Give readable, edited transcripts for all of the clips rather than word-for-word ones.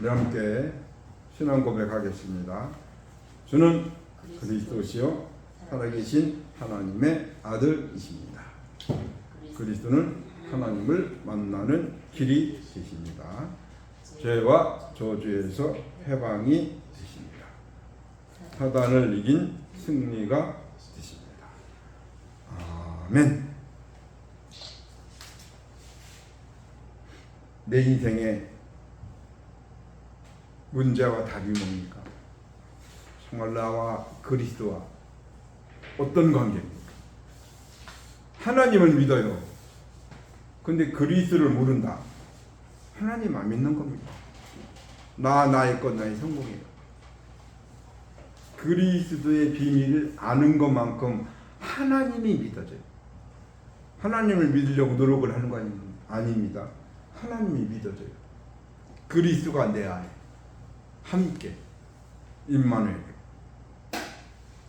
우리 함께 신앙 고백하겠습니다. 주는 그리스도시요 살아계신 하나님의 아들이십니다. 그리스도는 하나님을 만나는 길이 되십니다. 죄와 저주에서 해방이 되십니다. 사단을 이긴 승리가 되십니다. 아멘. 내 인생의 문제와 답이 뭡니까? 정말 나와 그리스도와 어떤 관계입니까? 하나님을 믿어요. 근데 그리스도를 모른다. 하나님 안 믿는 겁니다. 나의 것, 나의 성공이에요. 그리스도의 비밀을 아는 것만큼 하나님이 믿어져요. 하나님을 믿으려고 노력을 하는 거 아닙니다. 하나님이 믿어져요. 그리스도가 내 안에 함께 임마누엘,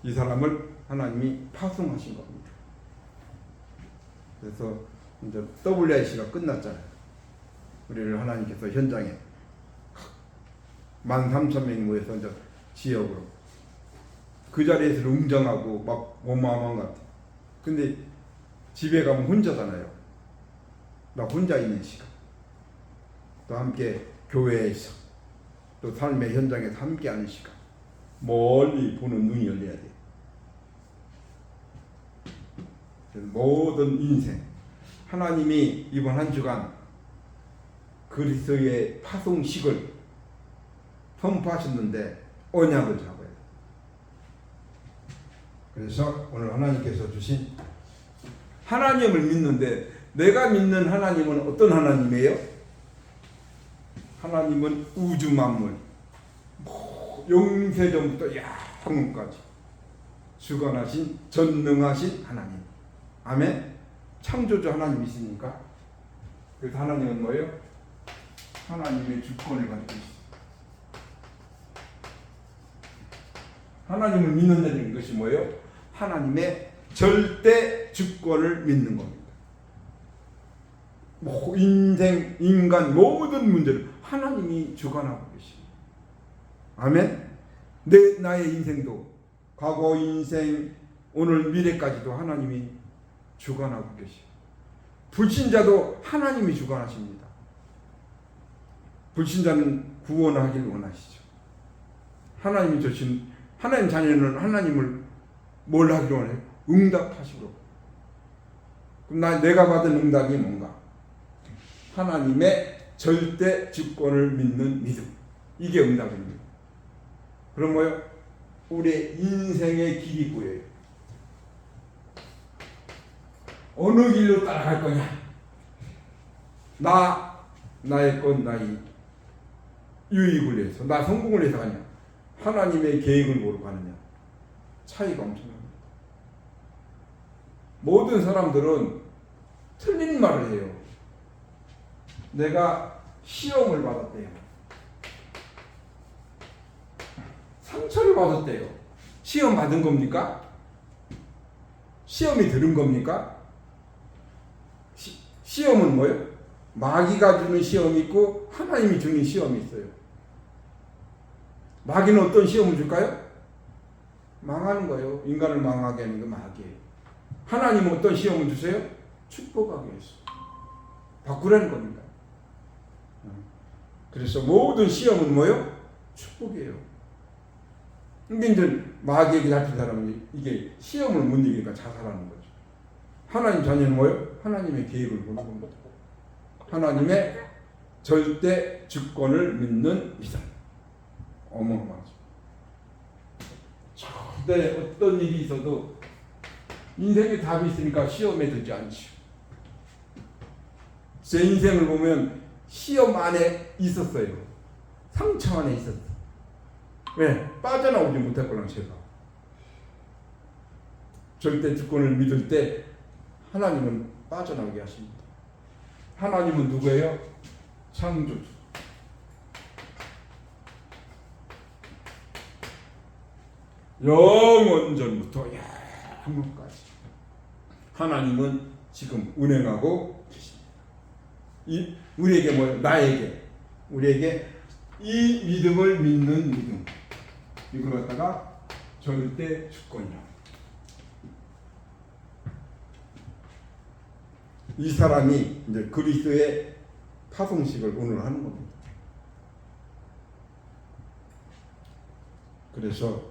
이 사람을 하나님이 파송하신 겁니다. 그래서 이제 WIC가 끝났잖아요. 우리를 하나님께서 현장에 13,000명이 모여서 이제 지역으로 그 자리에서 웅장하고 막 어마어마한 것 같아요. 근데 집에 가면 혼자잖아요. 나 혼자 있는 시간. 또 함께 교회에서 또 삶의 현장에서 함께 하는 시간. 멀리 보는 눈이 열려야 돼. 모든 인생 하나님이 이번 한 주간 그리스도의 파송식을 선포하셨는데 언약을 잡아야 돼. 그래서 오늘 하나님께서 주신 하나님을 믿는데 내가 믿는 하나님은 어떤 하나님이에요? 하나님은 우주 만물 영세전부터 영원까지 주관하신 전능하신 하나님. 아멘. 창조주 하나님이시니까. 그래서 하나님은 뭐예요? 하나님의 주권을 가지고 있습니다. 하나님을 믿는다는 것이 뭐예요? 하나님의 절대 주권을 믿는 겁니다. 인생, 인간 모든 문제를 하나님이 주관하고 계십니다. 아멘. 나의 인생도 과거 인생 오늘 미래까지도 하나님이 주관하고 계십니다. 불신자도 하나님이 주관하십니다. 불신자는 구원하길 원하시죠. 하나님이 주신 하나님 자녀는 하나님을 뭘 하길 원해요? 응답하시고. 그럼 내가 받은 응답이 뭔가? 하나님의 절대 주권을 믿는 믿음. 이게 응답입니다. 그럼 뭐요? 우리의 인생의 길이 보여요. 어느 길로 따라갈 거냐? 나의 것, 나의 유익을 위해서, 나 성공을 위해서 가냐? 하나님의 계획을 보러 가느냐? 차이가 엄청납니다. 모든 사람들은 틀린 말을 해요. 내가 시험을 받았대요. 상처를 받았대요. 시험 받은 겁니까? 시험이 들은 겁니까? 시험은 뭐예요? 마귀가 주는 시험이 있고 하나님이 주는 시험이 있어요. 마귀는 어떤 시험을 줄까요? 망하는 거예요. 인간을 망하게 하는 게 마귀예요. 하나님은 어떤 시험을 주세요? 축복하기 위해서. 바꾸라는 겁니다. 그래서 모든 시험은 뭐예요? 축복이에요. 근데 이제 마귀에게 잡힌 사람은 이게 시험을 못 이기니까 자살하는 거죠. 하나님 자녀는 뭐예요? 하나님의 계획을 보는 겁니다. 하나님의 절대 주권을 믿는 믿음. 어마어마하죠. 절대 어떤 일이 있어도 인생에 답이 있으니까 시험에 들지 않죠. 제 인생을 보면 시험 안에 있었어요. 상처 안에 있었어요. 왜? 빠져나오지 못했구나 제가. 절대 주권을 믿을 때 하나님은 빠져나오게 하십니다. 하나님은 누구예요? 창조주. 영원전부터 영원까지 하나님은 지금 운행하고 계십니다. 우리에게 뭐예요? 우리에게 이 믿음을 믿는 믿음. 이걸 갖다가 절대 주권이라. 이 사람이 이제 그리스도의 파송식을 오늘 하는 겁니다. 그래서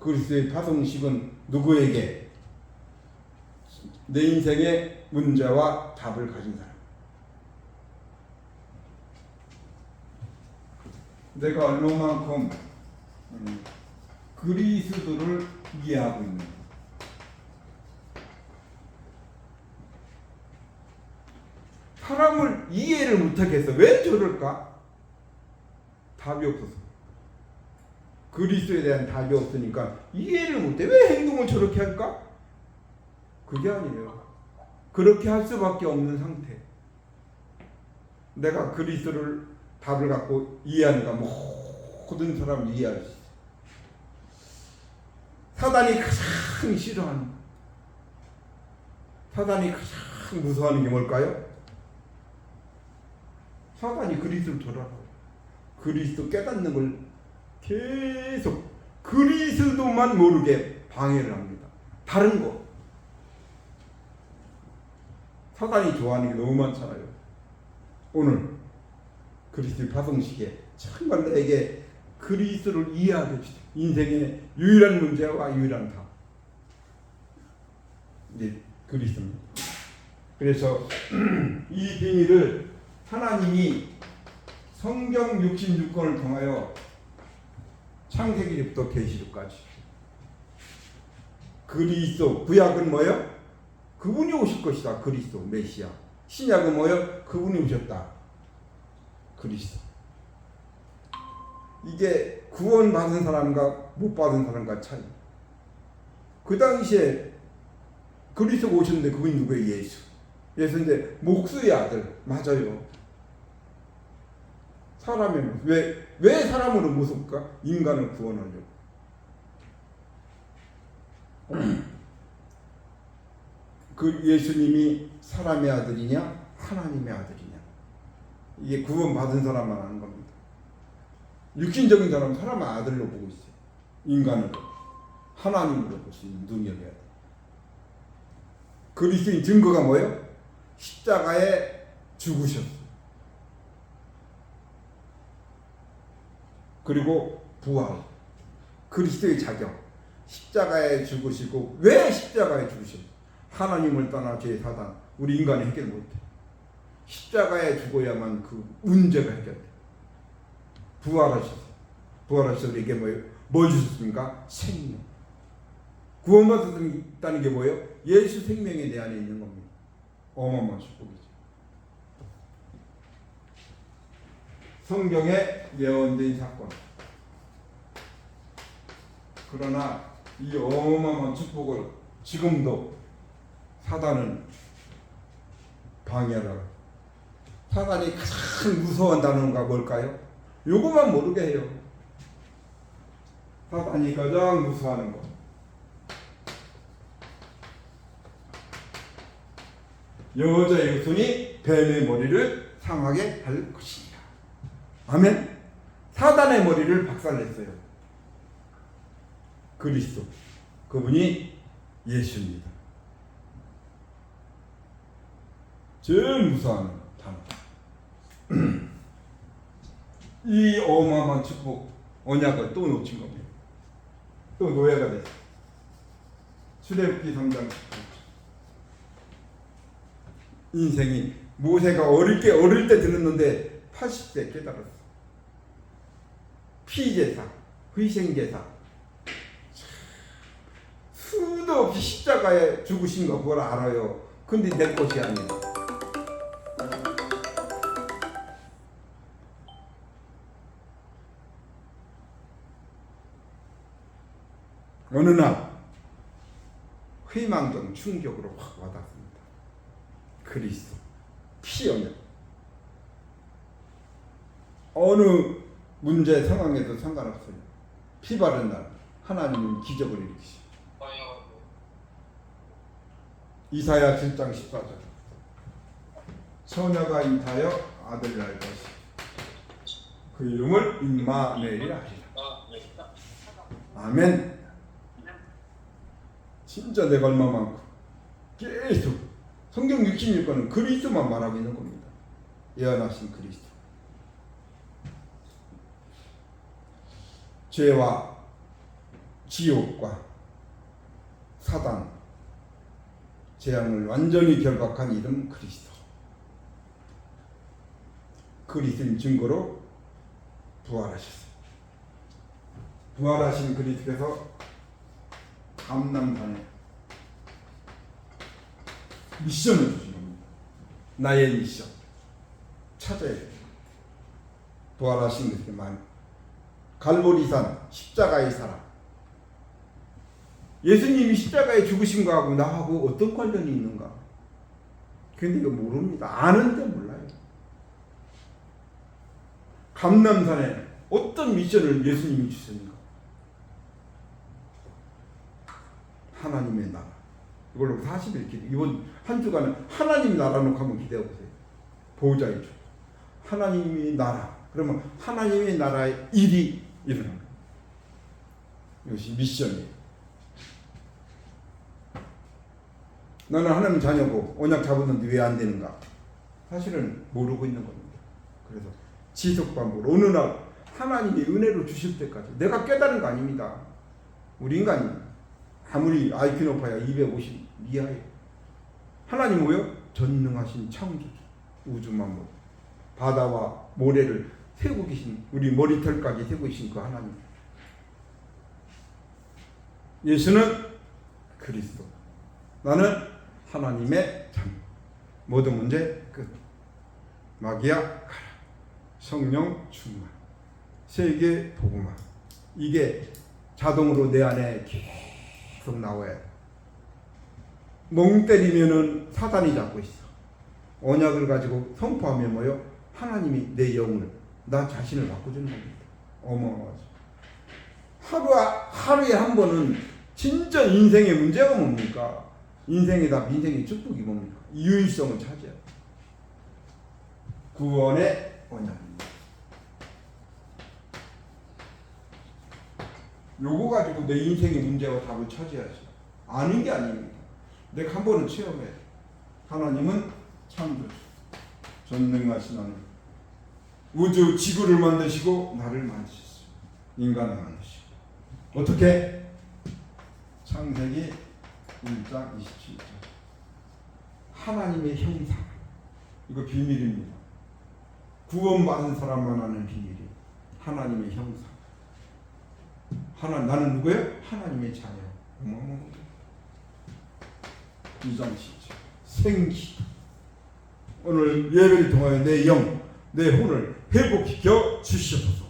그리스도의 파송식은 누구에게? 내 인생의 문제와 답을 가진 사람. 내가 얼마만큼 그리스도를 이해하고 있는가. 사람을 이해를 못하겠어. 왜 저럴까? 답이 없어서. 그리스도에 대한 답이 없으니까 이해를 못해. 왜 행동을 저렇게 할까? 그게 아니에요. 그렇게 할 수밖에 없는 상태. 내가 그리스도를 답을 갖고 이해하니까 모든 사람을 이해할 수 있어. 사단이 가장 싫어하는, 사단이 가장 무서워하는 게 뭘까요? 사단이 그리스도를 돌아가요. 그리스도 깨닫는 걸 계속 그리스도만 모르게 방해를 합니다. 다른 거. 사단이 좋아하는 게 너무 많잖아요. 오늘 그리스도의 파송식에 정말 나에게 그리스도를 이해하게 해주세요. 인생의 유일한 문제와 유일한 답. 이제 그리스도입니다. 그래서 이 비밀을 하나님이 성경 66권을 통하여 창세기부터 계시록까지 그리스도, 구약은 뭐예요? 그분이 오실 것이다. 그리스도, 메시아. 신약은 뭐예요? 그분이 오셨다. 그리스도. 이게 구원받은 사람과 못 받은 사람과 차이. 그 당시에 그리스도가 오셨는데 그분이 누구예요? 예수. 예수 이제 목수의 아들. 맞아요. 사람의 모습. 왜 사람으로 모습일까? 인간을 구원하려고. 그 예수님이 사람의 아들이냐 하나님의 아들이냐, 이게 구원받은 사람만 아는 겁니다. 육신적인 사람은 사람의 아들로 보고 있어요. 인간으로, 하나님으로 볼 수 있는 능력이야 돼. 그리스도인 증거가 뭐예요? 십자가에 죽으셨어. 그리고 부활. 그리스도의 자격. 십자가에 죽으시고, 왜 십자가에 죽으셨어요? 하나님을 떠나 죄의 사단, 우리 인간이 해결 못해. 십자가에 죽어야만 그 문제가 해결돼. 부활하셨어요. 부활하셔서 이게 뭐예요? 뭘 주셨습니까? 생명. 구원받았다는 게 뭐예요? 예수 생명이 내 안에 있는 겁니다. 어마어마한 축복이죠. 성경에 예언된 사건. 그러나 이 어마어마한 축복을 지금도 사단은 방해하라. 사단이 가장 무서워한 단어가 뭘까요? 요것만 모르게 해요. 사단이 가장 무서워하는 거. 여자의 후손이 뱀의 머리를 상하게 할 것이니라. 아멘. 사단의 머리를 박살냈어요. 그리스도. 그분이 예수입니다. 제일 무서워하는 단어. 이 어마어마한 축복, 언약을 또 놓친 겁니다. 또 노예가 됐어요. 출애굽기 3장 19절. 인생이 모세가 어릴 때 들었는데 80세 깨달았어. 피제사, 희생제사, 수도 없이 십자가에 죽으신 거 그걸 알아요. 근데 내 것이 아니야. 어느 날 회망적 충격으로 확 와닿습니다. 그리스도 피 언약. 어느 문제 상황에도 상관없어요. 피 바른 날 하나님은 기적을 일으키시. 이사야 7장 14절. 처녀가 잉타여 아들을 낳을 것이 그 이름을 임마누엘이라 하리라. 아멘. 진짜 내가 얼마만큼 계속 성경 66권은 그리스도만 말하고 있는 겁니다. 예언하신 그리스도. 죄와 지옥과 사단, 재앙을 완전히 결박한 이름 그리스도. 그리스도인 증거로 부활하셨어요. 부활하신 그리스도께서 감람산에 미션을 주신 겁니다. 나의 미션 찾아야 돼요. 부활하신 그리스도만 갈보리산 십자가의 사랑. 예수님이 십자가에 죽으신 거하고 나하고 어떤 관련이 있는가? 근데 이거 모릅니다. 아는데 몰라요. 감람산에 어떤 미션을 예수님이 주셨는가? 하나님의 나라. 이걸로 40일 기도. 이번 한 주간은 하나님 나라 놓고 한번 기대해 보세요. 보호자의 주. 하나님의 나라. 그러면 하나님의 나라의 일이 일어납니다. 이것이 미션이에요. 나는 하나님 자녀고 언약 잡았는데 왜 안 되는가? 사실은 모르고 있는 겁니다. 그래서 지속 반복으로 어느 날 하나님이 은혜로 주실 때까지 내가 깨달은 거 아닙니다. 우리 인간이 아무리 IQ 높아야 250 이하예요. 하나님 뭐요? 전능하신 창조주, 우주 만물, 바다와 모래를 세우고 계신, 우리 머리털까지 세우고 계신 그 하나님. 예수는 그리스도, 나는 하나님의 자녀. 모든 문제 끝. 마귀야 가라. 성령 충만. 세계 복음화. 이게 자동으로 내 안에 계속 나와야 돼. 멍 때리면은 사단이 잡고 있어. 언약을 가지고 선포하면 뭐요? 하나님이 내 영을, 나 자신을 바꿔주는 겁니다. 어마어마하죠. 하루에 한 번은 진짜 인생의 문제가 뭡니까? 인생의 답, 인생의 축복이 뭡니까? 유일성을 차지해야 돼. 구원의 언약입니다. 요거 가지고 내 인생의 문제와 답을 찾아야지. 아는 게 아닙니다. 내가 한 번은 체험해. 하나님은 창조주, 전능하신 하나님. 우주 지구를 만드시고 나를 만드셨어요. 인간을 만드시고. 어떻게? 창세기 1장 27절. 하나님의 형상. 이거 비밀입니다. 구원받은 사람만 아는 비밀이에요. 하나님의 형상. 나는 누구예요? 하나님의 자녀. 2장 10절. 생기. 오늘 예배를 통하여 내 영, 내 혼을 회복시켜 주시옵소서.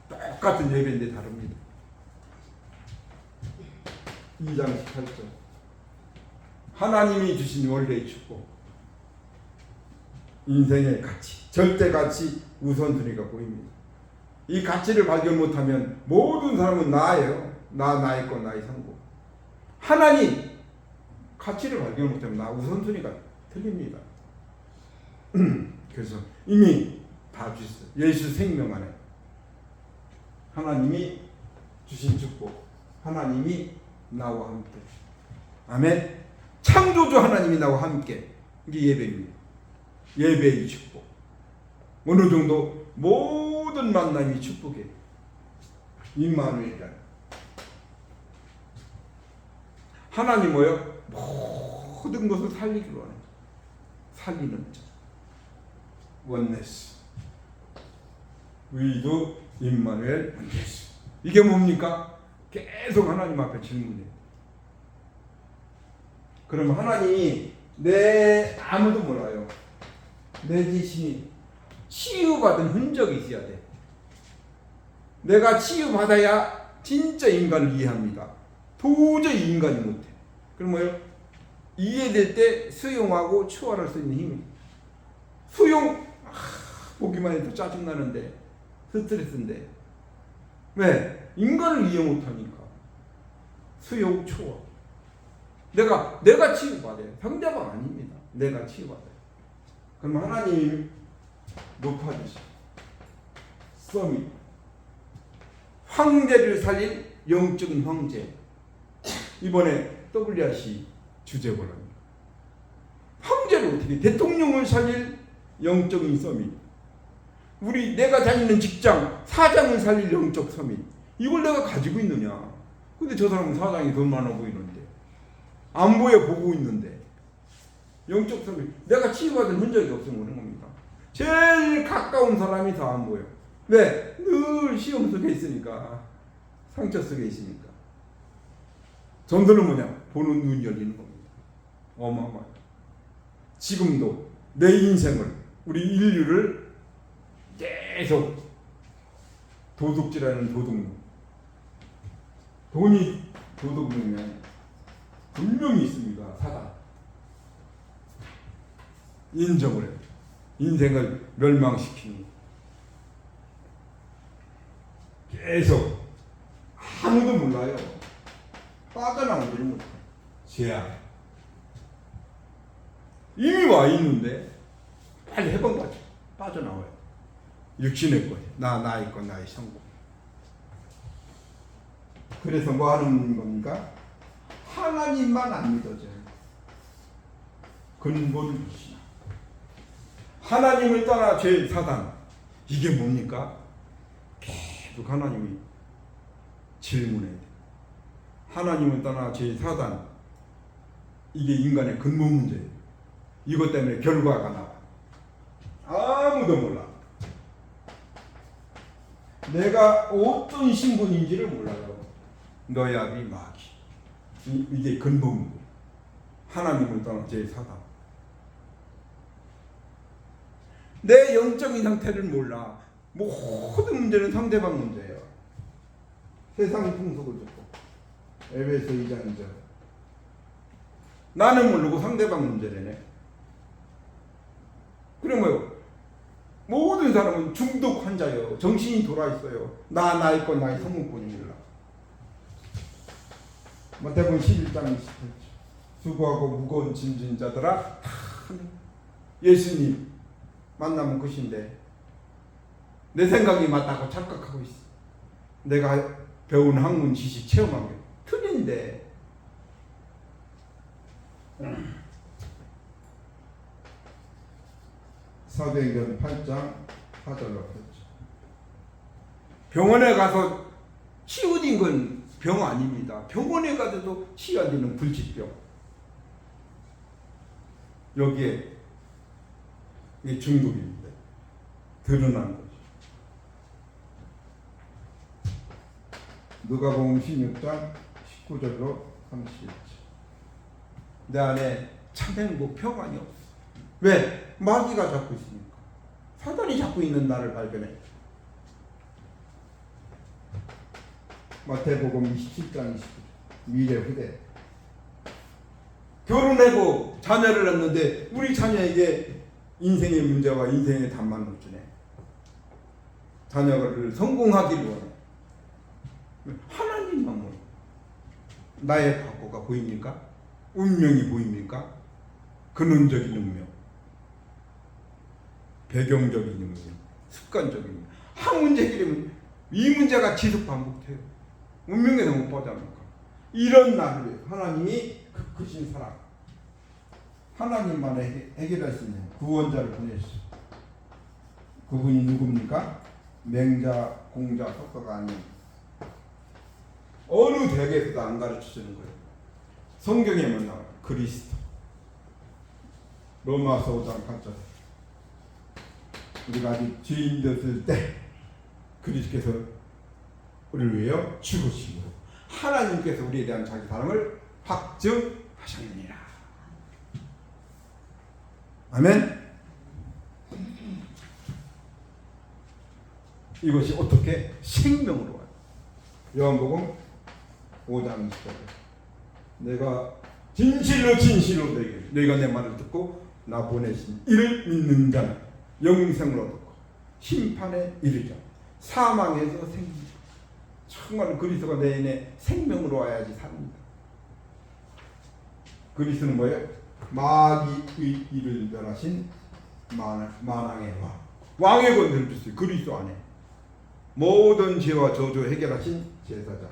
똑같은 예배인데 다릅니다. 2장 18절. 하나님이 주신 원래의 축복. 인생의 가치, 절대 가치, 우선순위가 보입니다. 이 가치를 발견 못하면 모든 사람은 나예요. 나의 것, 나의 상고. 하나님 가치를 발견 못하면 나 우선순위가 틀립니다. 그래서 이미 다 주셨어요. 예수 생명 안에 하나님이 주신 축복, 하나님이 나와 함께. 아멘. 창조주 하나님이 나와 함께. 이게 예배입니다. 예배의 축복. 어느 정도 모든 만남이 축복이에요. 임마누엘이라는. 하나님 뭐요? 모든 것을 살리기로 하는. 살리는 자. 원네스. 위도 임마누엘 원네스. 이게 뭡니까? 계속 하나님 앞에 질문해요. 그럼 하나님이 아무도 몰라요. 내 자신이 치유받은 흔적이 있어야 돼. 내가 치유받아야 진짜 인간을 이해합니다. 도저히 인간이 못해. 그럼 뭐예요? 이해될 때 수용하고 추월할 수 있는 힘이. 보기만 해도 짜증나는데, 스트레스인데. 왜? 인간을 이해 못하니까. 수용, 추월. 내가 치유받아요. 상대방 아닙니다. 내가 치유받아요. 그럼 하나님 높아지시. 서밋. 황제를 살릴 영적인 황제. 이번에 WRC 주제보랍니다. 황제를 어떻게, 대통령을 살릴 영적인 서밋. 우리 내가 다니는 직장 사장을 살릴 영적 서밋. 이걸 내가 가지고 있느냐. 근데 저 사람은 사장이 돈 많아 보이는데, 안 보여 보고 있는데. 영적 서밋. 내가 치유받은 흔적이 없으면 그런 겁니다. 제일 가까운 사람이 다 안 보여. 왜? 늘 시험 속에 있으니까. 상처 속에 있으니까. 전도는 뭐냐? 보는 눈이 열리는 겁니다. 어마어마해요. 지금도 내 인생을, 우리 인류를 계속 도둑질하는 도둑놈. 돈이 도둑놈이 분명히 있습니다. 사단. 인정을 해요. 인생을 멸망시키는 거. 계속 아무도 몰라요. 빠져나오지를 못해요. 죄악. 이미 와 있는데 빨리 해본 거죠. 빠져나와요. 육신의 것, 나의 것, 나의 성공. 그래서 뭐 하는 겁니까? 하나님만 안 믿어져요. 근본 불신. 하나님을 떠나 죄 사단. 이게 뭡니까? 계속 하나님이 질문해야 돼. 하나님을 떠나 죄 사단. 이게 인간의 근본 문제예요. 이것 때문에 결과가 나와. 아무도 몰라. 내가 어떤 신분인지를 몰라요. 너야비 마귀. 이게 근본 문제. 하나님을 떠나 죄 사단. 내 영적인 상태를 몰라. 모든 문제는 상대방 문제예요. 세상 풍속을 듣고. 에베소 2장 2절. 나는 모르고 상대방 문제래네. 그러면 모든 사람은 중독 환자예요. 정신이 돌아 있어요. 나의 것, 나의 성공권이 몰라. 마태복음 11장 28절. 수고하고 무거운 짐진 자들아, 예수님 만나면 끝인데 내 생각이 맞다고 착각하고 있어. 내가 배운 학문 지식 체험한 게 틀린데. 사도행전 8장 4절로 했죠. 병원에 가서 치유된 건 병 아닙니다. 병원에 가서도 치유 안 되는 불치병. 여기에 이게 중독입니다. 드러난 거죠. 누가복음 16장 19절로 31절. 내 안에 참 행복, 평안이 없어. 왜? 마귀가 잡고 있으니까. 사단이 잡고 있는 나를 발견해. 마태복음 27장 29절. 미래 후대. 결혼하고 자녀를 낳는데 우리 자녀에게 인생의 문제와 인생의 답만을 주네. 자녀를 성공하기를 원해. 하나님만 몰라. 나의 과거가 보입니까? 운명이 보입니까? 근원적인 운명, 배경적인 운명, 습관적인 운명. 한 문제 해결하면 이 문제가 지속 반복돼요. 운명에서 못 빠져나가. 이런 나를 위해 하나님이 그 크신 사랑, 하나님만 해결할 수 있는 구원자를 보내셨어요. 그분이 누굽니까? 맹자, 공자, 석가가 아닌 어느 대학에서도 안 가르쳐주는 거예요. 성경에만 나와요. 그리스도. 로마서 5장 8절. 우리가 아직 죄인 되었을 때 그리스도께서 우리를 위하여 죽으시고 하나님께서 우리에 대한 자기 사랑을 확증하셨느니라. 아멘. 이것이 어떻게 생명으로 와요. 요한복음 5장 20절. 내가 진실로 너희가 내 말을 듣고 나 보내신 이를 믿는 자는 영생을 얻고 심판에 이르자 사망에서 생긴다. 정말 그리스도가 내 안에 생명으로 와야지 삽니다. 그리스도는 뭐예요? 마귀의 일을 멸하신 만왕의 왕. 왕의 권세를 줬어요. 그리스도 안에. 모든 죄와 저주 해결하신 제사장.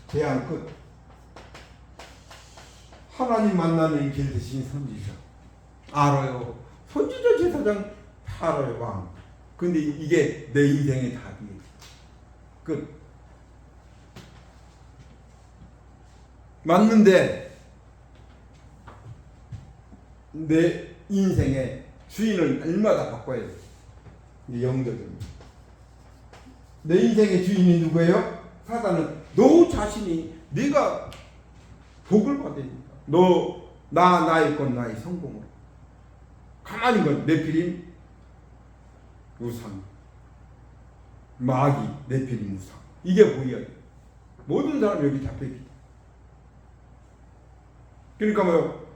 재앙 끝. 하나님 만나는 길 대신 선지자. 알아요. 선지자 제사장 다 알아요. 왕. 근데 이게 내 인생의 답이에요. 끝. 맞는데 내 인생의 주인을 날마다 바꿔야 돼. 이게 영적입니다. 내 인생의 주인이 누구예요? 사단은 너 자신이 네가 복을 받으니까 나의 건 나의 성공으로 가만히 건 네피림 우상 마귀 네피림 우상 이게 보여야 돼. 모든 사람 여기 잡혀있기. 그러니까 뭐요?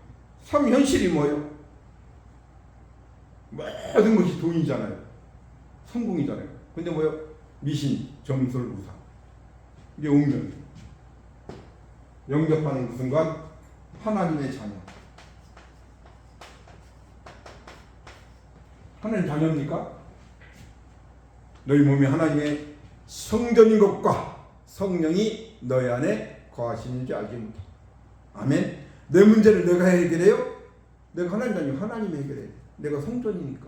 삼현실이 뭐예요? 모든 것이 돈이잖아요. 성공이잖아요. 근데 뭐예요? 미신, 점술, 우상. 이게 운명이에요. 영접하는 그 순간 하나님의 자녀. 하나님 자녀입니까? 너희 몸이 하나님의 성전인 것과 성령이 너희 안에 거하시는 줄 알지 못해. 아멘. 내 문제를 내가 해결해요? 내가 하나님 자녀, 하나님이 해결해. 내가 성전이니까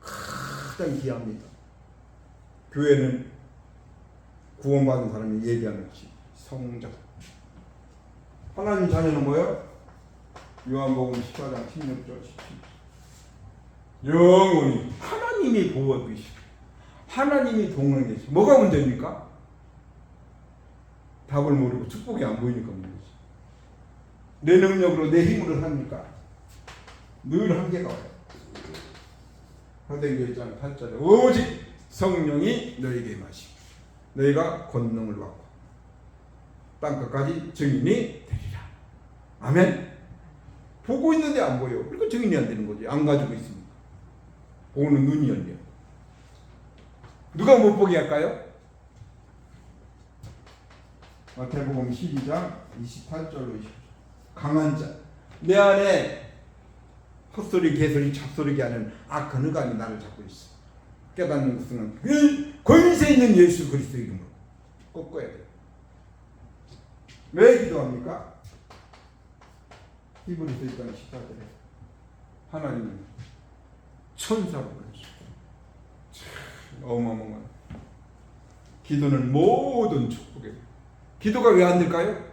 가장 귀합니다. 교회는 구원받은 사람이 예비하는 것이 성전. 하나님 자녀는 뭐예요? 요한복음 14장 16절 17절. 영원히 하나님이 보호하고 계시고 하나님이 동행해 계시고. 뭐가 문제입니까? 답을 모르고 축복이 안 보이니까 문제지. 내 능력으로 내 힘으로 삽니까? 늘 한계가 와요. 사도행전 1장 8절에 오직 성령이 너에게 임하시고 너희가 권능을 받고 땅끝까지 증인이 되리라. 아멘. 보고 있는데 안 보여. 그러니까 증인이 안 되는 거지. 안 가지고 있습니다. 보는 눈이 열려. 누가 못 보게 할까요? 마태복음 12장 28절로 20절. 강한 자. 내 안에 헛소리, 개소리, 잡소리게 하는 악한 흑암이 나를 잡고 있어. 깨닫는 것은 권세 있는 예수 그리스도 이름으로 꺾어야 돼. 왜 기도합니까? 히브리서 1장 14절에 하나님은 천사로 보내주셨다. 어마어마한 기도는 모든 축복이에요. 기도가 왜 안 될까요?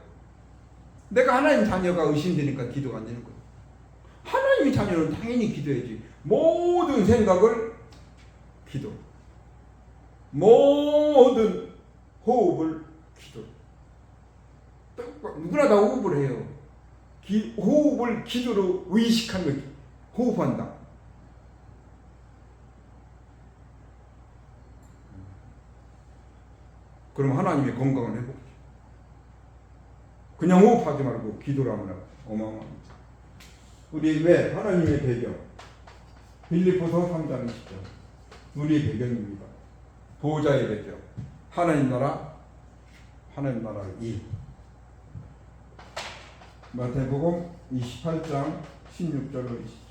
내가 하나님 자녀가 의심되니까 기도가 안 되는 거예요. 하나님의 자녀는 당연히 기도해야지. 모든 생각을 기도, 모든 호흡을 기도. 누구나 다 호흡을 해요. 호흡을 기도로 의식하면 호흡한다. 그럼 하나님의 건강을 회복해. 그냥 호흡하지 말고 기도를 하면 어마어마합니다. 우리 왜 하나님의 배경 빌립보서 3장 20절 우리의 배경입니다. 보호자의 배경 하나님 나라 하나님 일. 마태복음 28장 16절로 20절.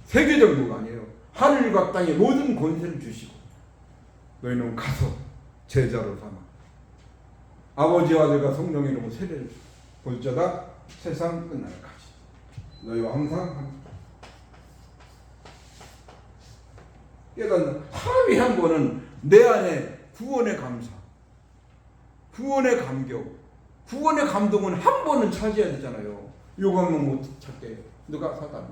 세계정부가 아니에요. 하늘과 땅의 모든 권세를 주시고 너희는 가서 제자로 삼아 아버지와 아들과 성령의 이름으로 세례를 볼자다 세상 끝날까지 너희와 항상 함께. 깨닫는 하루에 한 번은 내 안에 구원의 감사, 구원의 감격, 구원의 감동은 한 번은 찾아야 되잖아요. 이거 하면 못 찾게. 누가? 사단.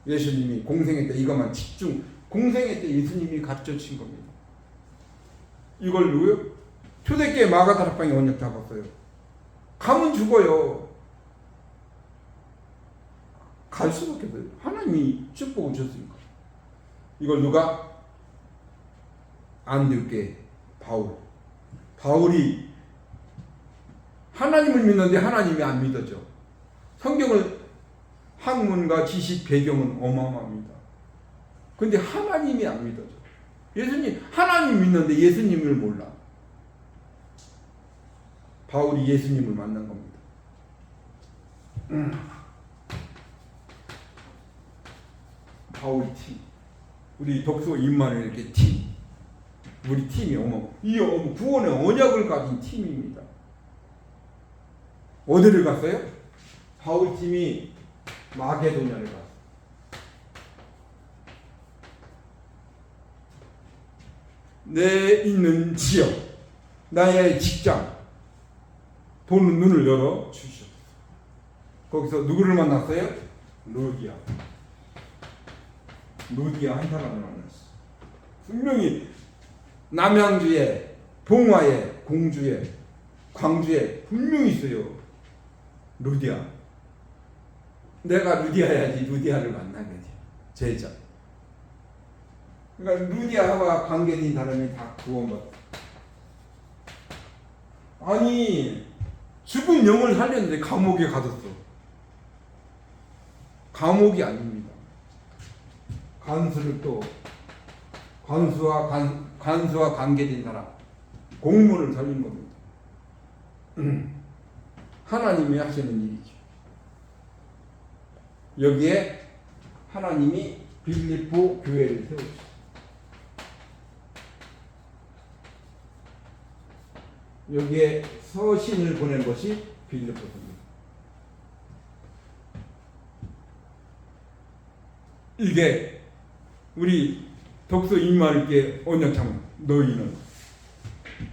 예수님이 공생애 때 이것만 집중. 공생애 때 예수님이 가르쳐주신 겁니다. 이걸 누구요? 초대교회 마가다락방에 언약 잡았어요. 가면 죽어요. 갈 수밖에 없어요. 하나님이 축복을 줬으니까. 이걸 누가? 안디옥교회 바울이 하나님을 믿는데 하나님이 안 믿어져. 성경을 학문과 지식 배경은 어마어마합니다. 근데 하나님이 안 믿어져. 예수님 하나님 믿는데 예수님을 몰라. 바울이 예수님을 만난 겁니다. 바울이 팀. 우리 독서 임마누엘 이렇게 팀, 우리 팀이 이 구원의 언약을 가진 팀입니다. 어디를 갔어요? 바울 팀이 마게도냐를 갔어요. 내 있는 지역, 나의 직장 보는 눈을 열어 주시옵소서. 거기서 누구를 만났어요? 루디아 한 사람을 만났어. 분명히 남양주에, 봉화에, 공주에, 광주에 분명히 있어요. 루디아. 내가 루디아야지 루디아를 만나야지. 제자. 그러니까 루디아와 관계된 사람이 다 구원받아. 아니 죽은 영을 살렸는데 감옥에 가뒀어. 감옥이 아닙니다. 간수를 또 간수와 관계된 사람 공무를 살린 겁니다. 하나님이 하시는 일이죠. 여기에 하나님이 빌립보 교회를 세우셨어요. 여기에 서신을 보낸 것이 빌립보입니다. 이게 우리 독서 임마누엘께 언약참 너희는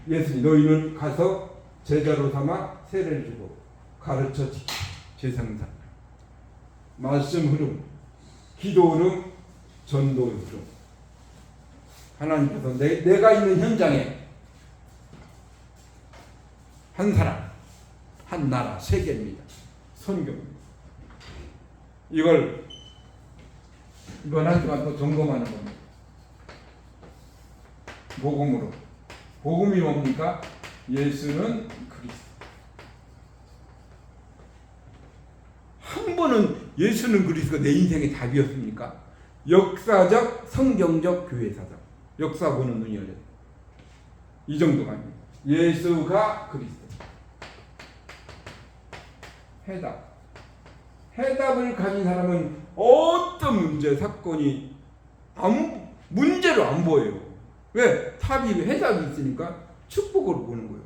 예수님 너희는 가서 제자로 삼아 세례를 주고 가르쳐 지키 제상산 말씀 흐름 기도 흐름 전도 흐름 하나님께서 내가 있는 현장에 한 사람 한 나라 세계입니다. 선교입니다. 이건 한 주간 또 점검하는 겁니다. 복음으로. 복음이 뭡니까? 예수는 그리스도. 한 번은 예수는 그리스도가 내 인생의 답이었습니까? 역사적, 성경적, 교회사적. 역사 보는 눈이 열려요. 이 정도가 아닙니다. 예수가 그리스도. 해답을 가진 사람은 어떤 문제, 사건이 문제로 안 보여요. 왜? 해답이 있으니까 축복으로 보는 거예요.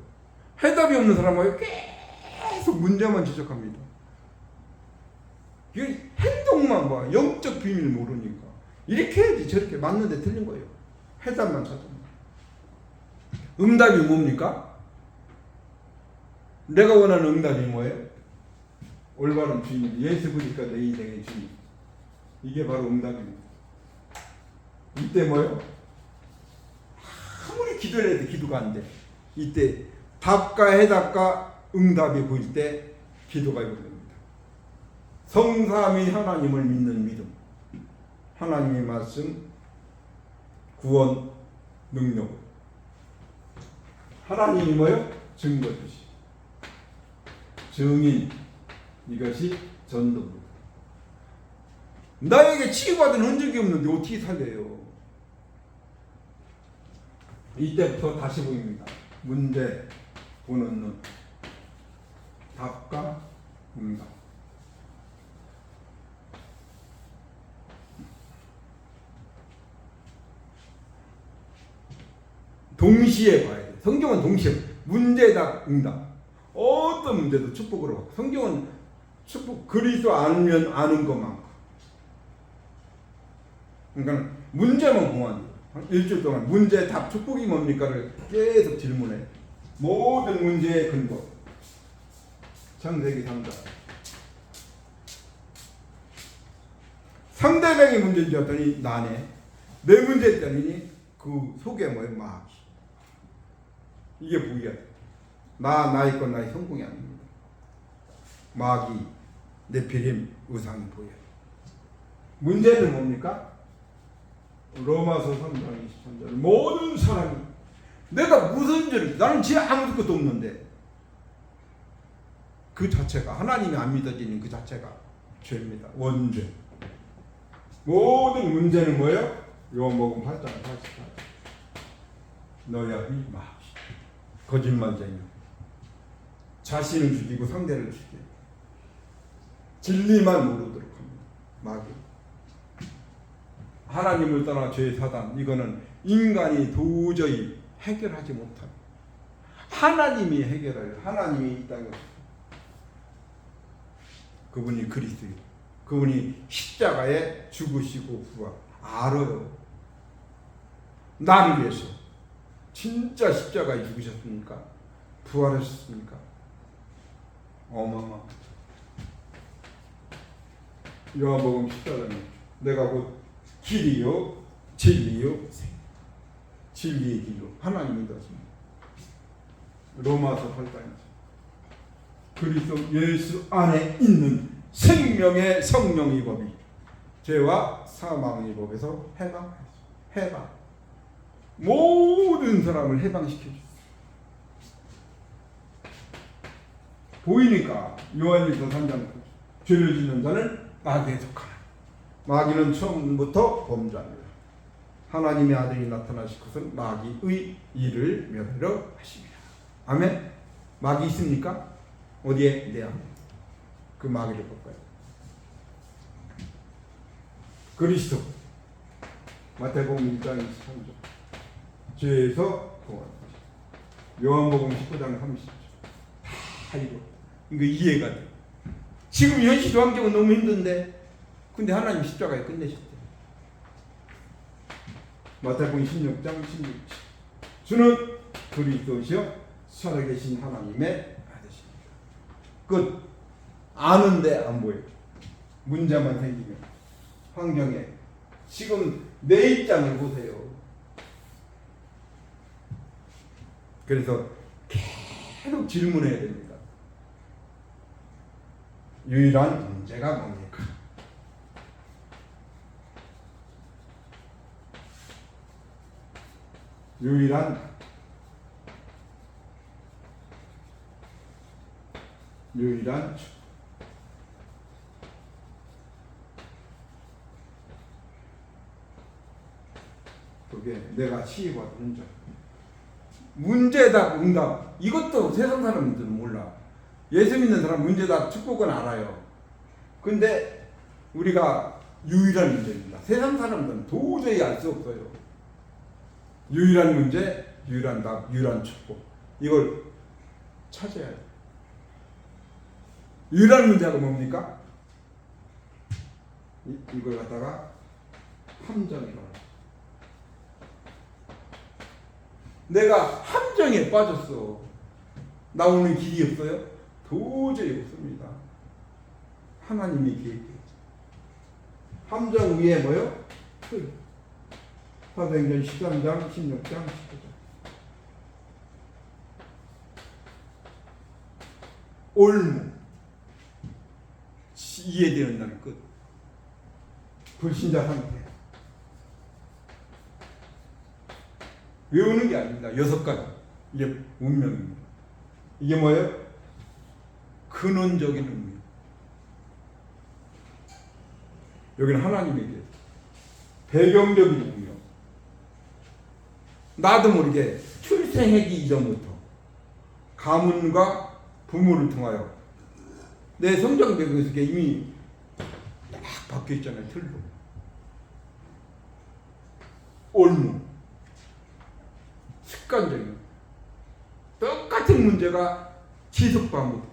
해답이 없는 사람은 계속 문제만 지적합니다. 이게 행동만 봐. 영적 비밀 모르니까. 이렇게 해야지 저렇게 맞는데 틀린 거예요. 해답만 찾습니다. 응답이 뭡니까? 내가 원하는 응답이 뭐예요? 올바른 주인, 예수 그리스도가 내 인생의 주인. 이게 바로 응답입니다. 이때 뭐예요? 아무리 기도를 해도 기도가 안 돼. 이때 답과 해답과 응답이 보일 때 기도가 이루어집니다. 성삼위 하나님을 믿는 믿음, 하나님의 말씀, 구원, 능력. 하나님이 뭐예요? 증거 주시. 증인. 이것이 전도입니다. 나에게 치유받은 흔적이 없는데 어떻게 살려요? 이때부터 다시 보입니다. 문제 보는 눈. 답과 응답. 동시에 봐야 돼. 성경은 동시에 문제, 답, 응답. 어떤 문제도 축복으로 받고 성경은 축복 그리스도 알면 아는 것만큼. 그러니까 문제만 보면 일주일 동안 문제, 답, 축복이 뭡니까를 계속 질문해. 모든 문제의 근거. 창세기 3장. 상대방의 문제인 줄 알았더니 나네. 내 문제였더니 그 속에 뭐예요? 마귀. 이게 보여야 돼. 나의 건 나의 성공이 아닙니다. 마귀, 네피림, 우상이 보여요. 문제는 뭡니까? 로마서 3장 23절. 모든 사람이 내가 무슨 죄를, 나는 죄 아무것도 없는데 그 자체가 하나님이 안 믿어지는 그 자체가 죄입니다. 원죄. 모든 문제는 뭐예요? 요한복음 8장 48. 너야 이 마귀. 거짓말쟁이. 자신을 죽이고 상대를 죽여. 진리만 모르도록 합니다. 마귀. 하나님을 떠나 죄 사단, 이거는 인간이 도저히 해결하지 못한, 하나님이 해결해요. 하나님이 이 땅에 그분이 그리스도예요. 그분이 십자가에 죽으시고 부활. 알아요. 나를 위해서 진짜 십자가에 죽으셨습니까? 부활하셨습니까? 어마어마. 요한복음 14장에 내가 곧 길이요 진리요 생, 진리의 길로 하나님이 되었습니다. 로마서 8장에서 그리스도 예수 안에 있는 생명의 성령의 법이 죄와 사망의 법에서 해방, 모든 사람을 해방시켜줘. 보이니까 요한일서 3장 죄를 짓는 자는 마귀에 속하나 마귀는 처음부터 범죄합니다. 하나님의 아들이 나타나실 것은 마귀의 일을 멸하려 하십니다. 아멘. 마귀 있습니까? 어디에? 내 안에. 그 마귀를 볼까요? 그리스도 마태복음 1장 23절 죄에서 구원하시고 요한복음 19장 30절 다 이거 이해가 돼. 지금 현실 환경은 너무 힘든데 근데 하나님 십자가에 끝내셨대. 마태복음 16장 16절 주는 그리스도시여 살아계신 하나님의 아들이십니다. 끝. 아는데 안 보여. 문제만 생기면 환경에 지금 내 입장을 보세요. 그래서 계속 질문해야 됩니다. 유일한 문제가 뭡니까? 유일한 그게 내가 치유받은 자. 문제답 응답 이것도 세상 사람들은 몰라. 예수 믿는 사람 문제답 축복은 알아요. 근데 우리가 유일한 문제입니다. 세상 사람들은 도저히 알 수 없어요. 유일한 문제, 유일한 답, 유일한 축복 이걸 찾아야 돼요. 유일한 문제가 뭡니까? 이걸 갖다가 함정이라고. 내가 함정에 빠졌어. 나오는 길이 없어요? 도저히 없습니다. 하나님이 계획했죠. 함정 위에 뭐요? 틀. 사도행전 13장, 16장, 19장. 올무. 이해되는 끝. 불신자 상태. 외우는 게 아닙니다. 6가지. 이게 운명입니다. 이게 뭐예요? 근원적인 운명. 여기는 하나님에게 배경적인 운명. 나도 모르게 출생하기 이전부터 가문과 부모를 통하여 내 성장 배경에서 이미 딱 박혀 있잖아요. 틀로. 올무. 습관적인. 똑같은 문제가 지속과 못해.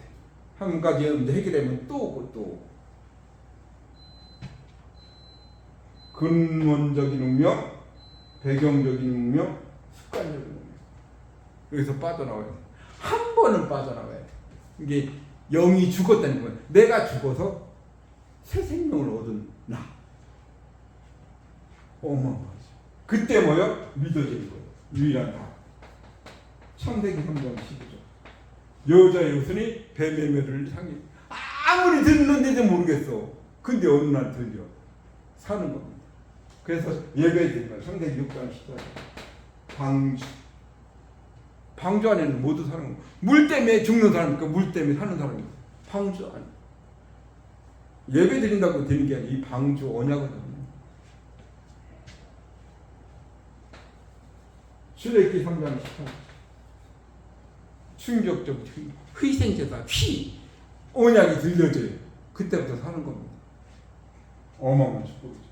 한 가지 문제 해결하면 또 오고 또 오고. 근원적인 운명, 배경적인 운명, 습관적인 운명. 여기서 빠져나와야 돼. 한 번은 빠져나와야 돼. 이게 영이 죽었다는 거예요. 내가 죽어서 새 생명을 얻은 나. 어마어마하지. 그때 뭐요? 믿어지는 거예요. 유일한 답. 창세기 3장 15절. 여자의 후손이 뱀의 매를 향해. 아무리 듣는데도 모르겠어. 근데 어느 날 들려. 사는 겁니다. 그래서 예배에 드리면 창세기 6장 14절. 방주. 방주 안에는 모두 사는 거예요. 물 때문에 죽는 사람이니까 물 때문에 사는 사람이에요. 방주 안에. 예배 드린다고 되는 게 아니라 이 방주 언약은 출애굽기 3장 18절. 충격적 희생제사 언약이 들려져요. 그때부터 사는 겁니다. 어마어마한 축복이죠.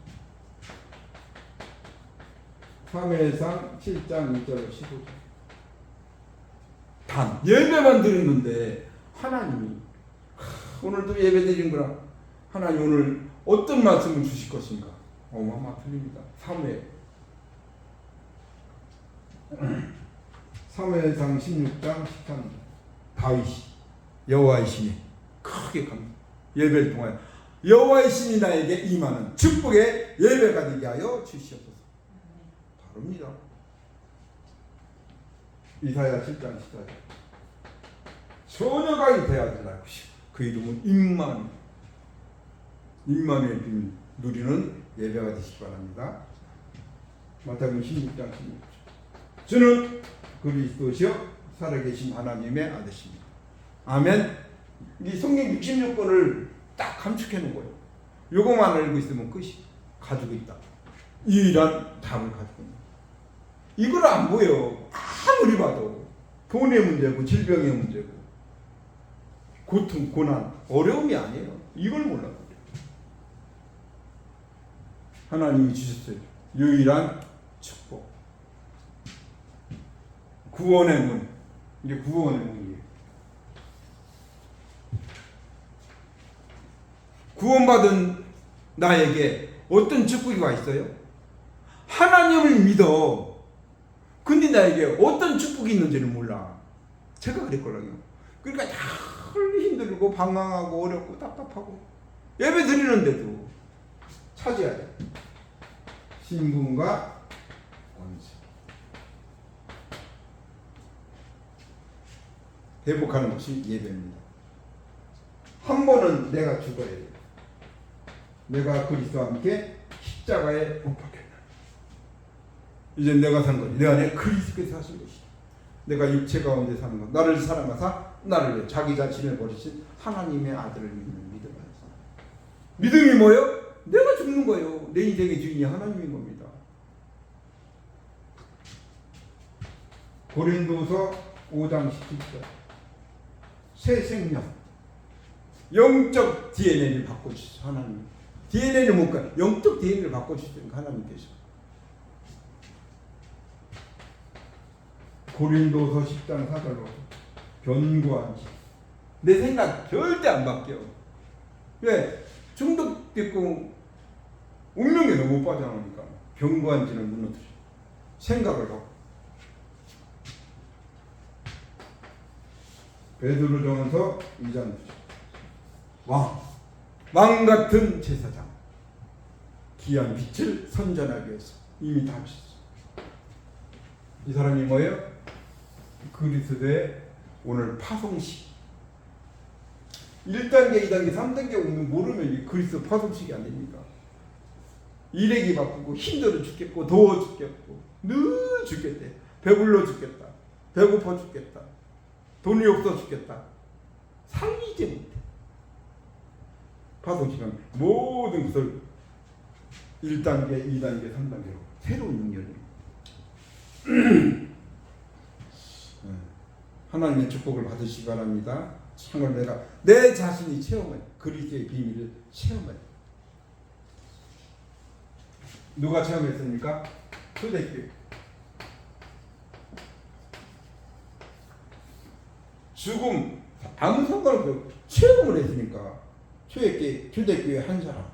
사무엘상 7장 1절로 15절. 단 예배만 드렸는데 하나님이 오늘도 예배 드린 거라 하나님 오늘 어떤 말씀을 주실 것인가? 어마어마 틀립니다. 사무엘상 16장 13절. 다윗이 여호와의 신이 크게 갑니다. 예배를 통하여 여호와의 신이 나에게 임하는 축복의 예배가 되게 하여 주시옵소서. 다릅니다. 이사야 7장 14절. 소녀가 되어야 될 것이고 그 이름은 임마누엘 비밀 누리는 예배가 되시기 바랍니다. 마태복음 16장 16절. 주는 그리스도시요 살아계신 하나님의 아들이십니다. 아멘. 이 성경 66권을 딱 감축해 놓은 거예요. 요거만 알고 있으면 끝이 가지고 있다. 유일한 답을 가지고 있는. 이걸 안 보여. 아무리 봐도 돈의 문제고 질병의 문제고 고통, 고난, 어려움이 아니에요. 이걸 몰라. 하나님이 주셨어요. 유일한 축복. 구원의 문. 이게 구원의 문이에요. 구원받은 나에게 어떤 축복이 와 있어요? 하나님을 믿어. 근데 나에게 어떤 축복이 있는지는 몰라. 제가 그랬거든요. 그러니까 늘 힘들고 방황하고 어렵고 답답하고 예배 드리는데도 찾아야 돼. 신분과 권세. 회복하는 것이 예배입니다. 한 번은 내가 죽어야 돼. 내가 그리스도와 함께 십자가에 못 박혔다. 이제 내가 산 거지. 내 안에 그리스도께서 사신 것이다. 내가 육체 가운데 사는 것. 나를 사랑하사 나를 위해 자기 자신을 버리신 하나님의 아들을 믿는 믿음 안에서. 믿음이 뭐예요? 내가 죽는 거예요. 내 인생의 주인이 하나님인 겁니다. 고린도서 5장 17절. 새 생명. 영적 DNA를 바꿔주셔서 하나님. DNA를 못 가. 영적 DNA를 바꿔주시니까 하나님께서. 고린도서 10장 4절로 견고한 지. 내 생각 절대 안 바뀌어. 왜? 중독됐고 운명에 너무 빠져나오니까 견고한 지는 무너뜨려. 생각을 하고. 베드로전서 2장 9절. 왕 같은 제사장. 귀한 빛을 선전하기 위해서 이미 다 하셨어. 이 사람이 뭐예요? 그리스도의 오늘 파송식. 1단계, 2단계, 3단계 오면 모르면 이 그리스도 파송식이 안 됩니까? 일하기 바쁘고 힘들어 죽겠고 더워 죽겠고 늘 죽겠대. 배불러 죽겠다. 배고파 죽겠다. 돈이 없어 죽겠다. 살리지 못해. 파송식은 모든 것을 1단계, 2단계, 3단계로 새로운 능력이 하나님의 축복을 받으시기 바랍니다. 참으로 내가 내 자신이 체험해. 그리스도의 비밀을 체험해. 누가 체험했습니까? 초대교회. 죽음 아무 상관없고 체험을 했으니까 초대교회 한 사람.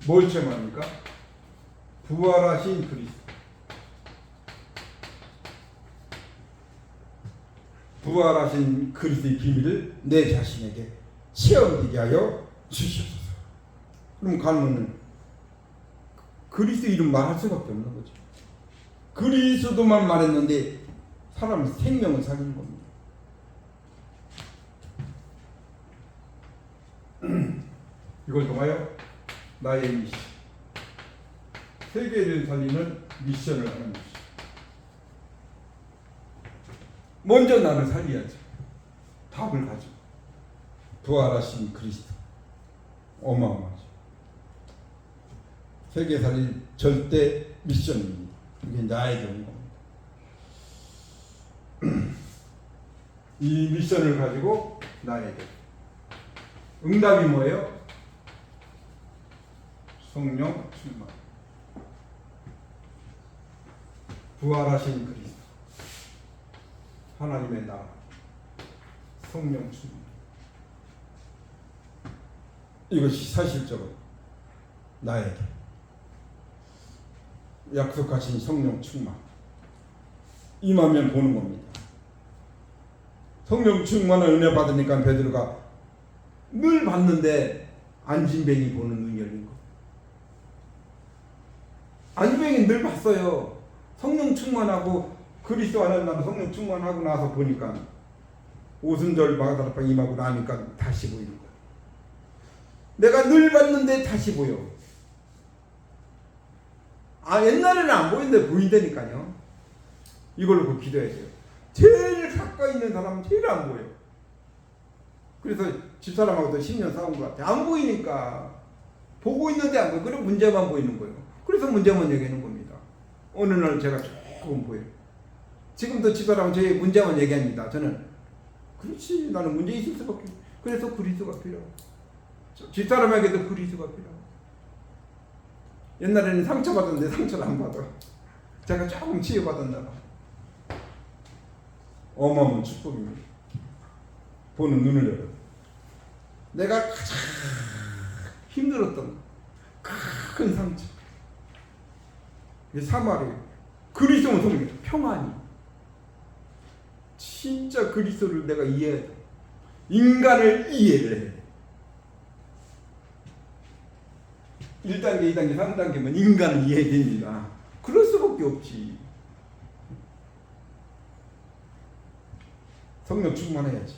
뭘 체험합니까? 부활하신 그리스도. 부활하신 그리스도의 비밀을 내 자신에게 체험되게 하여 주시옵소서. 그럼 가면은 그리스도 이름 말할 수밖에 없는 거죠. 그리스도만 말했는데 사람 생명을 살리는 겁니다. 이걸 통하여 나의 미션, 세계를 살리는 미션을 하는 것이죠. 먼저 나를 살려야죠. 답을 가지고. 부활하신 그리스도. 어마어마하죠. 세계 살릴 절대 미션입니다. 이게 나에게 온 겁니다. 이 미션을 가지고 나에게. 응답이 뭐예요? 성령 충만. 부활하신 그리스도. 하나님의 나라. 성령 충만. 이것이 사실적으로 나에게 약속하신 성령 충만. 임하면 보는 겁니다. 성령 충만을 은혜 받으니까 베드로가 늘 봤는데 안진뱅이 보는 눈이 열린 거. 안진뱅이 늘 봤어요. 성령 충만하고 그리스도 안에 나서 성령 충만하고 나서 보니까 오순절 마가다락방 임하고 나니까 다시 보이는 거야. 내가 늘 봤는데 다시 보여. 옛날에는 안 보이는데 보인다니까요. 이걸로 꼭 기도해야 돼요. 제일 가까이 있는 사람은 제일 안 보여. 그래서 집사람하고도 10년 싸운 것 같아. 안 보이니까. 보고 있는데 안 보여. 그럼 문제만 보이는 거예요. 그래서 문제만 얘기하는 겁니다. 어느 날 제가 조금 보여요. 지금도 집사람은 제 문제만 얘기합니다. 저는 그렇지, 나는 문제 있을 수밖에. 그래서 그리스도가 필요하고 집사람에게도 그리스도가 필요하고. 옛날에는 상처받았는데 상처를 안 받아. 제가 조금 치유받았나 봐. 어마어마한 축복입니다. 보는 눈을 열어. 내가 가장 힘들었던 큰 상처. 이게 사마리아. 그리스도는 성령, 평안이. 진짜 그리스도를 내가 이해해야 돼. 인간을 이해를 해. 1단계, 2단계, 3단계면 인간을 이해해야 됩니다. 그럴 수밖에 없지. 성령 충만해야지.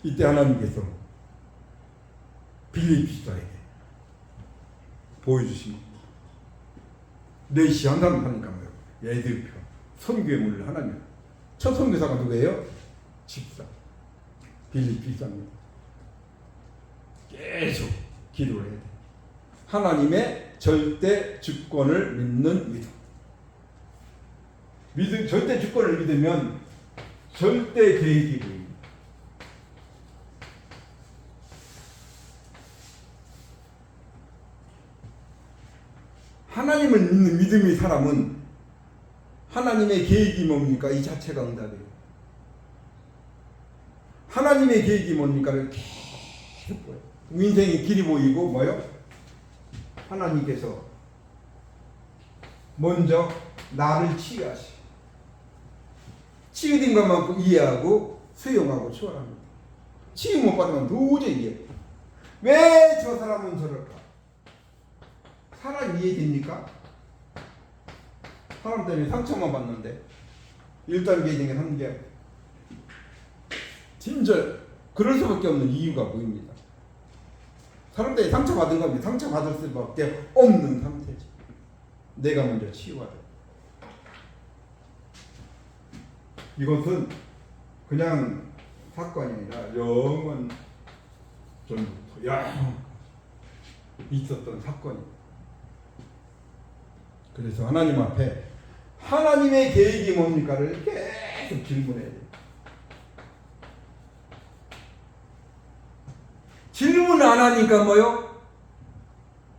이때 하나님께서 빌립보서에게 보여주신 겁니다. 4시 한 사람 하니까 뭐예요? 예들표 선교의 문을 하나님. 첫 선교사가 누구예요? 집사 빌립보서입니다. 계속 기도를 해야 돼. 하나님의 절대 주권을 믿는 믿음. 절대 주권을 믿으면 절대 계획이 보입니다. 하나님을 믿는 믿음의 사람은 하나님의 계획이 뭡니까? 이 자체가 응답이에요. 하나님의 계획이 뭡니까를 계속 보여요. 인생의 길이 보이고 뭐요? 하나님께서 먼저 나를 치유하시. 치유된 것만큼 이해하고 수용하고 추월합니다. 치유 못 받으면 도저히 이해. 왜 저 사람은 저럴까? 사람 이해됩니까? 사람 때문에 상처만 받는데 1단계, 2단계, 3단계 진짜 그럴 수밖에 없는 이유가 보입니다. 사람들이 상처받은 겁니다. 상처받을 수밖에 없는 상태지. 내가 먼저 치유가 돼. 이것은 그냥 사건이 아니라 영원 전부터 있었던 사건입니다. 그래서 하나님 앞에 하나님의 계획이 뭡니까를 계속 질문해야 돼요. 질문 안 하니까 뭐요?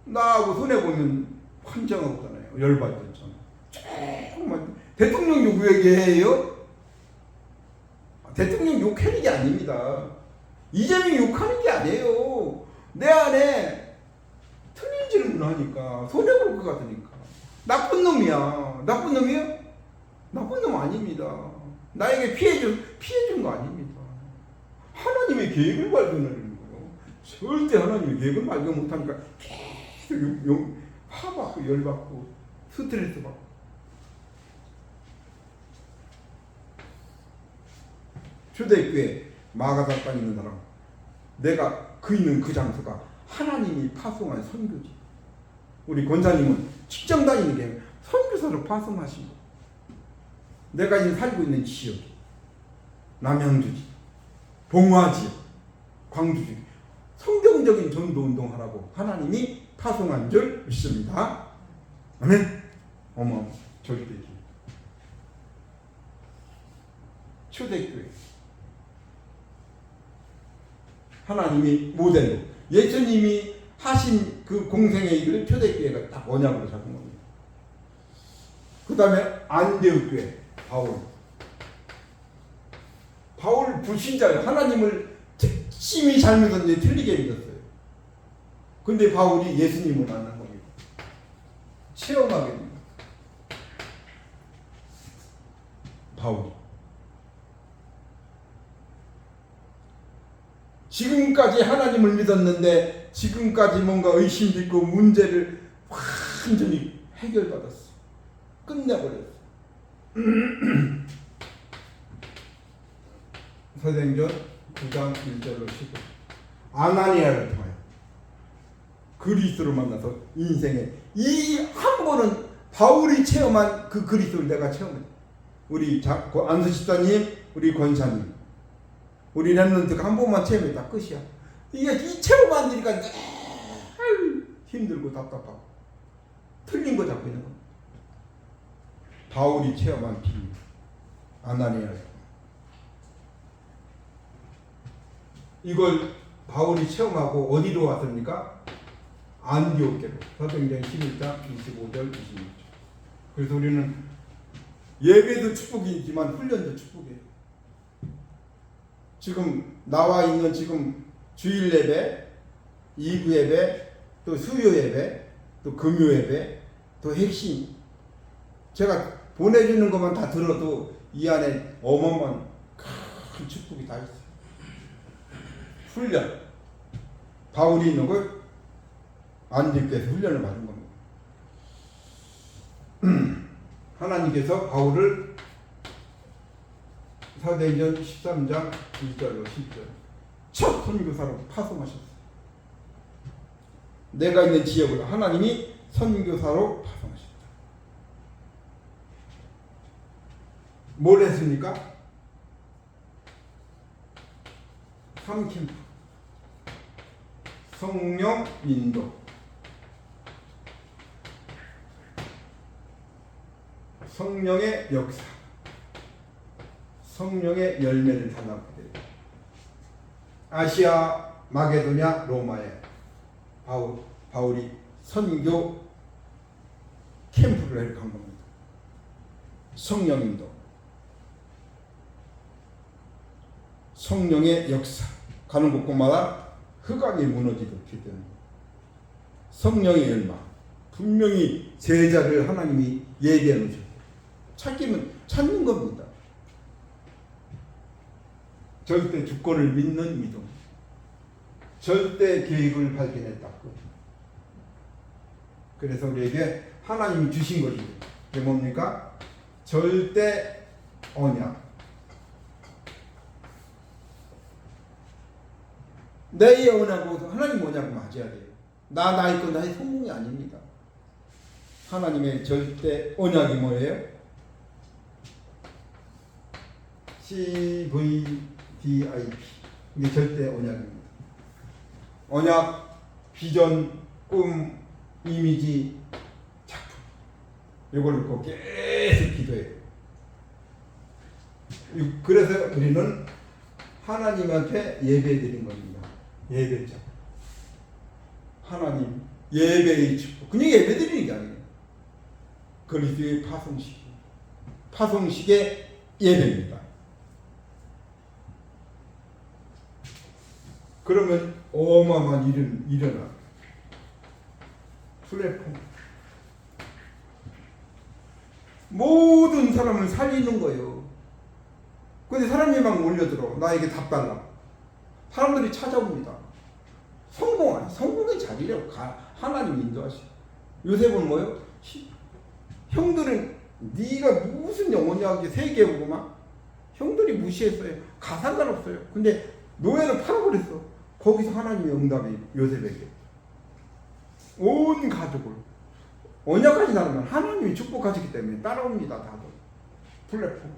나하고 손해보면 환장 없잖아요. 열받잖아요. 조금만. 대통령 욕 얘기해요? 대통령 욕하는 게 아닙니다. 이재명이 욕하는 게 아니에요. 내 안에 틀린 질문하니까 손해볼 것 같으니까. 나쁜 놈이야. 나쁜 놈이요? 나쁜 놈 아닙니다. 나에게 피해준 거 아닙니다. 하나님의 계획을 발견하는 거예요. 절대 하나님의 계획을 발견 못하니까 계속 화받고 열받고 스트레스 받고. 초대교회 마가다락방에 있는 사람, 내가 있는 그 장소가 하나님이 파송한 선교지. 우리 권사님은 직장 다니는 게 선교사로 파송하신 거. 내가 지금 살고 있는 지역이 남양주지, 봉화지, 광주지. 성경적인 전도운동 하라고 하나님이 파송한 줄 믿습니다. 아멘. 어머, 절대기. 초대교회. 하나님이 모델로 예수님이 하신 그 공생의 일을 초대교회가 딱 언약으로 잡은 겁니다. 그 다음에 안디옥교회 바울 불신자예요. 하나님을 핵심이 잘 믿었는데 틀리게 믿었어요. 근데 바울이 예수님을 만난 겁니다. 체험하게 됩니다. 바울이 지금까지 하나님을 믿었는데 지금까지 뭔가 의심도 있고 문제를 완전히 해결받았어. 끝내버렸어. 사도행전 9장 1절로 15절 아나니아를 통하여 그리스도를 만나서 인생에 이 한 번은 바울이 체험한 그 그리스도를 내가 체험해. 우리 안수 집사님, 우리 권사님, 우리 랩런트가 한 번만 체험했다 끝이야. 이게 이 체험 안 되니까 힘들고 답답하고 틀린 거 잡고 있는 겁니다. 바울이 체험한 비밀 아나니아. 이걸 바울이 체험하고 어디로 왔습니까? 안디옥교로. 사도행전 11장 25절 26절. 그래서 우리는 예배도 축복이지만 훈련도 축복이에요. 지금 나와 있는 지금 주일 예배, 2부 예배, 또 수요 예배, 또 금요 예배, 또 핵심. 제가 보내주는 것만 다 들어도 이 안에 어마어마한 큰 축복이 다 있어요. 훈련. 바울이 있는 걸 안디옥에서 훈련을 받은 겁니다. 하나님께서 바울을 사도행전 13장 1절로 10절 첫 선교사로 파송하셨어요. 내가 있는 지역을 하나님이 선교사로 파송하셨다. 뭘 했습니까? 3캠프 성령 인도, 성령의 역사, 성령의 열매를 담았게 됩니다. 아시아, 마게도냐, 로마에 바울이 선교 캠프를 간 겁니다. 성령 인도, 성령의 역사, 가는 곳곳마다 흑암이 무너지도록 되는 성령의 열마. 분명히 제자를 하나님이 예비해 놓으셨어요. 찾기면 찾는 겁니다. 절대 주권을 믿는 믿음, 절대 계획을 발견했다. 그래서 우리에게 하나님이 주신 것이 그게 뭡니까? 절대 언약. 내 언약하고 하나님 언약을 맞아야 돼요. 나 있고 나의 성공이 아닙니다. 하나님의 절대 언약이 뭐예요? CVDIP. 이게 절대 언약입니다. 언약, 비전, 꿈, 이미지, 작품. 이걸 놓고 계속 기도해요. 그래서 우리는 하나님한테 예배드린 겁니다. 예배죠. 하나님 예배의 축복. 그냥 예배드리는 게 아니에요. 그리스도의 파송식의 예배입니다. 그러면 어마어마한 일은 일어나. 플랫폼. 모든 사람을 살리는 거예요. 근데 사람이 막 몰려들어. 나에게 답 달라. 사람들이 찾아옵니다. 성공의 자리를 하나님 인도하시. 요셉은 뭐요? 형들은 네가 무슨 영혼이야? 세계보고 막 형들이 무시했어요. 가상관 없어요. 근데 노예를 팔아버렸어. 거기서 하나님의 응답이 요셉에게 온 가족을 언약까지 나누면 하나님이 축복하시기 때문에 따라옵니다. 다들 플랫폼.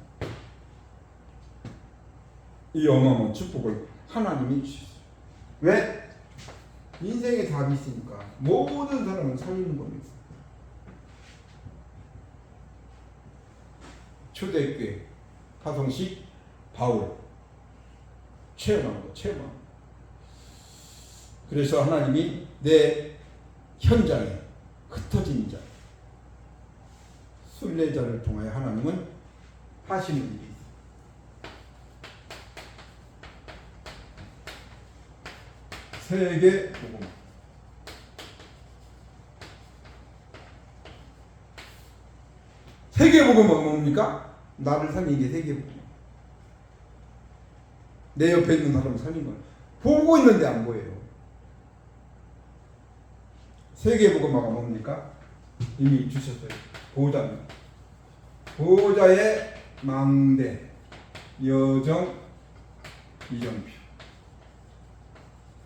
이 어마어마한 축복을 하나님이 주셨어요. 왜? 인생에 답이 있으니까 모든 사람을 살리는 겁니다. 초대교회 파송식 바울 체험한 거. 그래서 하나님이 내 현장에 흩어진 자, 순례자를 통하여 하나님은 하시는 일이 있어요. 세계 복음. 세계 복음은 뭡니까? 나를 살린 게 세계 복음. 내 옆에 있는 사람을 살린 거예요. 보고 있는데 안 보여요. 세계 복음화가 뭡니까? 이미 주셨어요. 보호자입니다. 보호자의 망대, 여정, 이정표.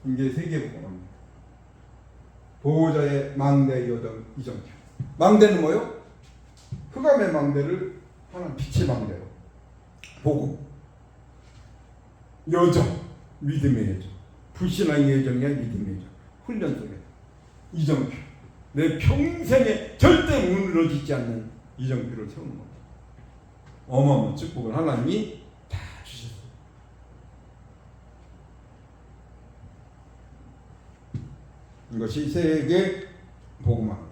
이게 세계 복음화입니다. 보호자의 망대, 여정, 이정표. 망대는 뭐요? 흑암의 망대를 하는 빛의 망대로. 복음. 여정, 믿음의 여정. 불신앙의 여정이 아니라 믿음의 여정. 훈련 속에. 이정표. 내 평생에 절대 무너지지 않는 이정표를 세우는 겁니다. 어마어마한 축복을 하나님이 다 주셨어요. 이것이 세계 복음화입니다.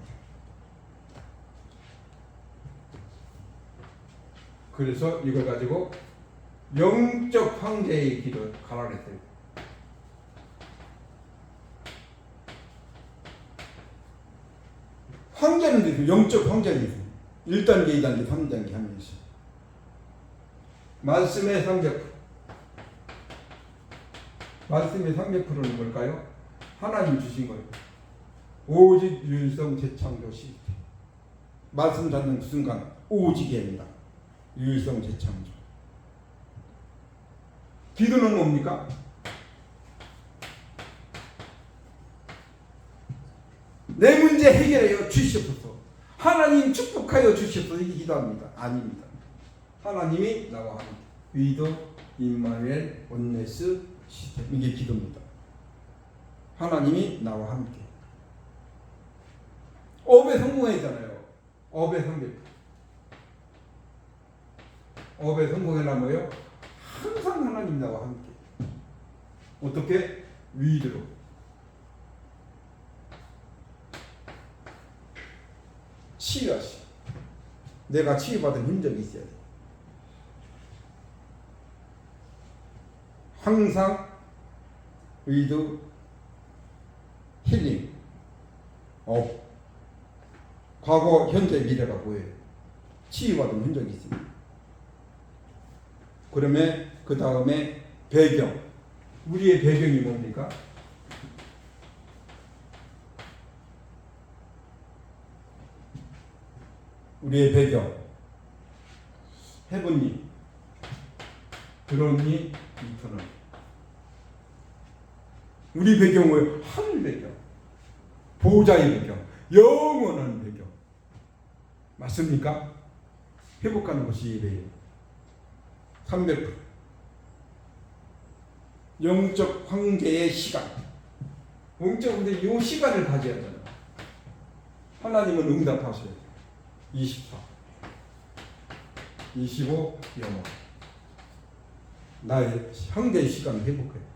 그래서 이걸 가지고 영적 황제의 길을 가라 그랬어요. 황제는 있어요. 영적 황제는 있어요. 1단계, 2단계, 3단계 한 명씩. 말씀의 300%. 말씀의 300%는 뭘까요? 하나님 주신 거예요. 오직 유일성 재창조 시스템. 말씀 듣는 순간 오직입니다. 유일성 재창조. 기도는 뭡니까? 내 문제 해결하여 주시옵소서. 하나님 축복하여 주시옵소서. 이게 기도합니다. 아닙니다. 하나님이 나와 함께. 위도 임마누엘 온네스 시스템. 이게 기도입니다. 하나님이 나와 함께. 업에 성공했잖아요. 업에 성공. 업에 성공해나 뭐요? 항상 하나님 나와 함께. 어떻게? 위드로. 치유하시. 내가 치유받은 흔적이 있어야 돼. 항상 위드 힐링. 과거, 현재, 미래가 보여요. 치유받은 흔적이 있습니다. 그러면 그 다음에 배경. 우리의 배경이 뭡니까? 우리의 배경. 헤븐리, 드론리, 이터널. 우리 배경은 하늘 배경. 보호자의 배경. 영원한 배경. 맞습니까? 회복하는 것이 이래요. 300%. 영적 황제의 시간. 영적 근데 이 시간을 가져야 하잖아요. 하나님은 응답하셔요. 24, 25, 영원. 나의 황제의 시간을 회복해요.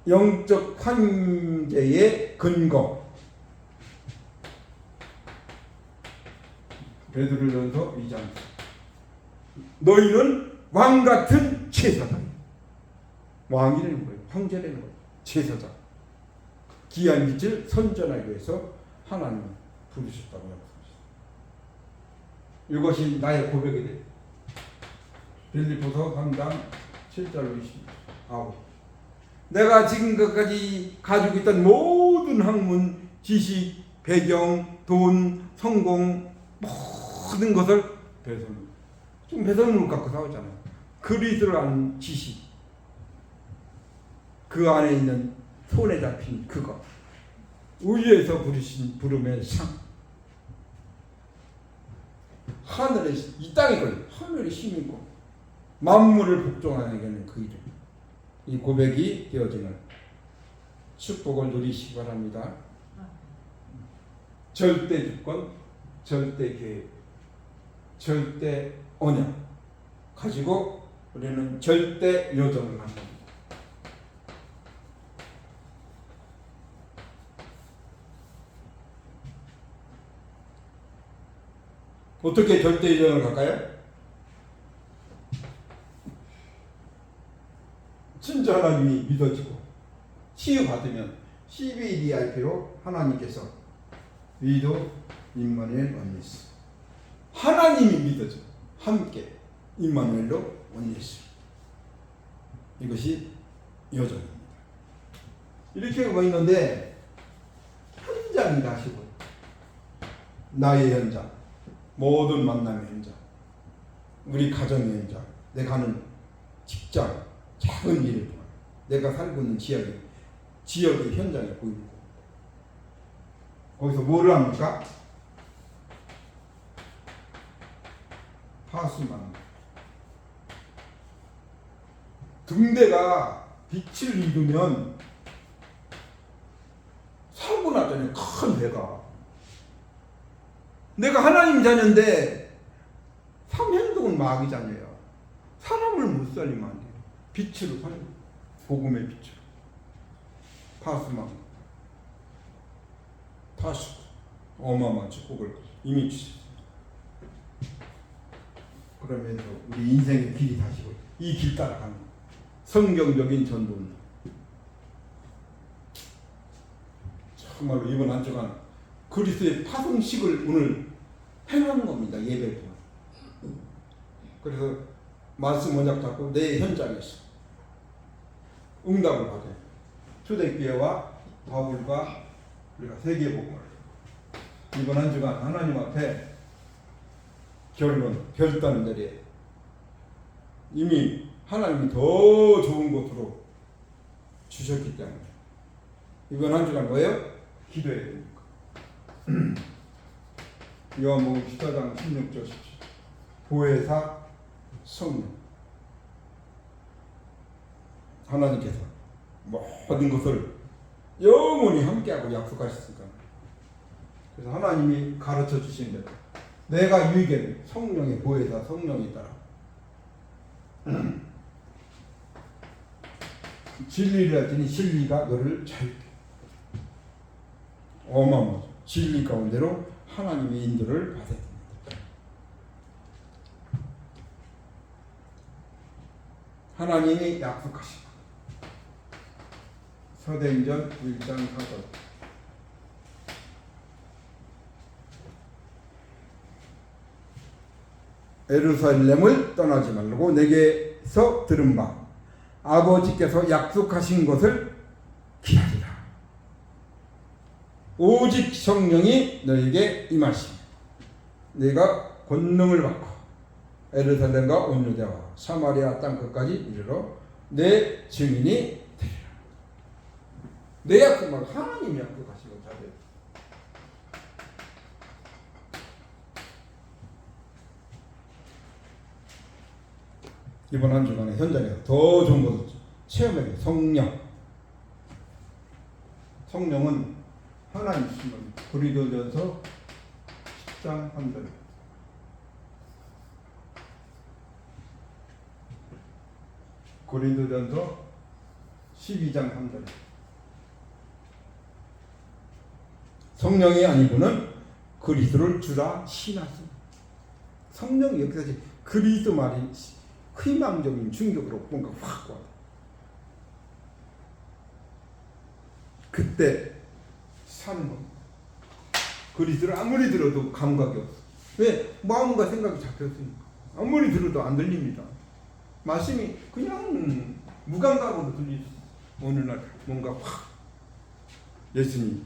영적 황제의 근거. 베드로전서 2장. 너희는 왕 같은 제사장. 왕이라는 거예요. 황제라는 거예요. 제사장. 귀한 빛을 선전하기 위해서 하나님은 부르셨다고 말씀하셨습니다. 이것이 나의 고백이 돼요. 빌립보서 3장 7절로 29. 내가 지금까지 가지고 있던 모든 학문, 지식, 배경, 돈, 성공 모든 것을 배설물. 지금 배설물 갖고 싸우잖아요. 그리스도를 아는 지식, 그 안에 있는 손에 잡힌 그것, 위에서 부르신 부름의 상, 하늘의 이 땅에 걸려 하늘의 힘이고 만물을 복종하는 그 이름. 이 고백이 되어지는 축복을 누리시기 바랍니다. 절대 주권, 절대 계획, 절대 언약 가지고 우리는 절대 여정을 합니다. 어떻게 절대의존을 갈까요? 진짜 하나님이 믿어지고 치유받으면 CBDRP로 하나님께서 위도 임마누엘 원예수 하나님이 믿어져 함께 임마누엘로 원예수 이것이 여정입니다. 이렇게 하고 있는데 현장이 다시고 나의 현장 모든 만남의 현장 우리 가정의 현장 내가 하는 직장 작은 일을 통해 내가 살고 있는 지역의 현장에 보이는 겁니다. 거기서 뭐를 합니까? 파수만 등대가 빛을 잃으면 사고 나잖아요. 큰 배가 내가 하나님 자녀인데 삼행동은 마귀 자녀야. 사람을 못 살리면 안 돼요. 빛으로 살려 복음의 빛으로 파수망 파수 어마어마한 축복을 이미 주셨습니다. 그러면서 우리 인생의 길이 다시고 이 길 따라가는 성경적인 전도입니다. 정말로 이번 한 주간 그리스도의 파송식을 오늘 행하는 겁니다. 예배를 통해. 그래서 말씀 원작 잡고 내 현장에서 응답을 받아요. 초대교회와 바울과 우리가 세계복음을 이번 한 주간 하나님 앞에 결단 내려 이미 하나님이 더 좋은 곳으로 주셨기 때문에 이번 한 주간 뭐예요? 기도해야 됩니까? 요한복음 14장 16절 17 보혜사 성령 하나님께서 모든 것을 영원히 함께하고 약속하셨으니까 그래서 하나님이 가르쳐 주신 대로 내가 유익에는 성령의 보혜사 성령이 따라 진리를 하더니 진리가 너를 자유케 어마어마하죠. 진리 가운데로 하나님의 인도를 받아야 됩니다. 하나님이 약속하신 서대행전 1장 4절 예루살렘을 떠나지 말고 내게서 들은 바 아버지께서 약속하신 것을 기다리라. 오직 성령이 너에게 임하시니 네가 권능을 받고 예루살렘과 온 유대와 사마리아 땅 끝까지 이르러 내 증인이 되리라. 내 약속만 하나님이 약속하신 것 자들. 이번 한 주간에 현장에서 더 좋은 것을 체험해요. 성령은 하나님 주신 겁니다. 고린도전서 10장 3절 고린도전서 12장 3절 성령이 아니고는 그리스도를 주라 신하습니다. 성령이 여기서 그리스도 말이 희망적인 충격으로 뭔가 확 와요. 그때 사는 겁니다. 그리스도를 아무리 들어도 감각이 없어. 왜? 마음과 생각이 잡혔으니까. 아무리 들어도 안 들립니다. 말씀이 그냥 무감각으로 들리죠. 어느 날 뭔가 확 예수님,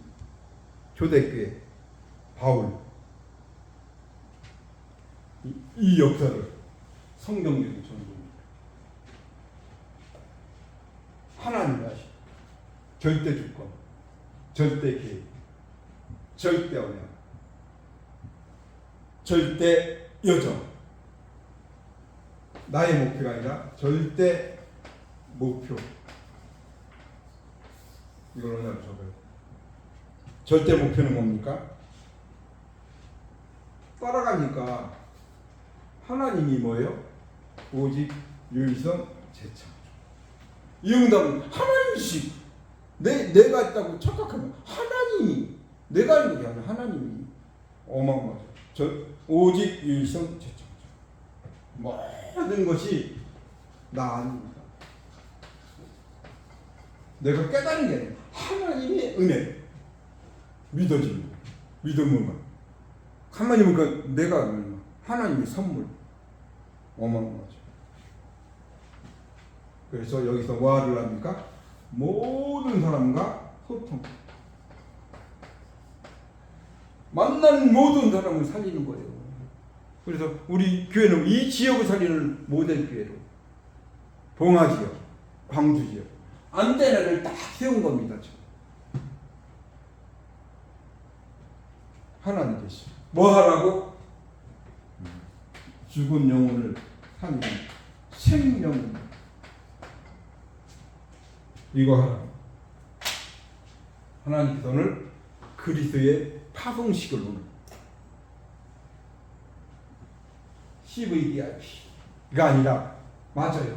초대교회, 바울 이 역사를 성경적인 전도입니다. 하나님이 하신 절대 주권, 절대 계획, 절대 언약, 절대 여정. 나의 목표가 아니라 절대 목표. 이걸 언약을 적어요. 절대 목표는 뭡니까? 따라가니까 하나님이 뭐예요? 오직 유일성 제창. 이 응답은 하나님이시. 내가 있다고 착각하면 하나님이 내가 있는 게 아니라 하나님이 어마어마하죠. 오직 유일성 최초자. 모든 것이 나 아닙니다. 내가 깨달은 게 아니라 하나님의 은혜, 믿어집니다. 믿음은 하나님은 그 내가 하나님의 선물, 어마어마하죠. 그래서 여기서 뭐를 합니까? 모든 사람과 소통. 만난 모든 사람을 살리는 거예요. 그래서 우리 교회는 이 지역을 살리는 모델 교회로 봉화지역, 광주지역, 안테나를 딱 세운 겁니다. 하나님께서 뭐 하라고? 죽은 영혼을 살리는 생명. 이거 하라. 하나님께서 오늘 그리스도의 파송식을 오늘 CVDIP가 아니라 맞아요.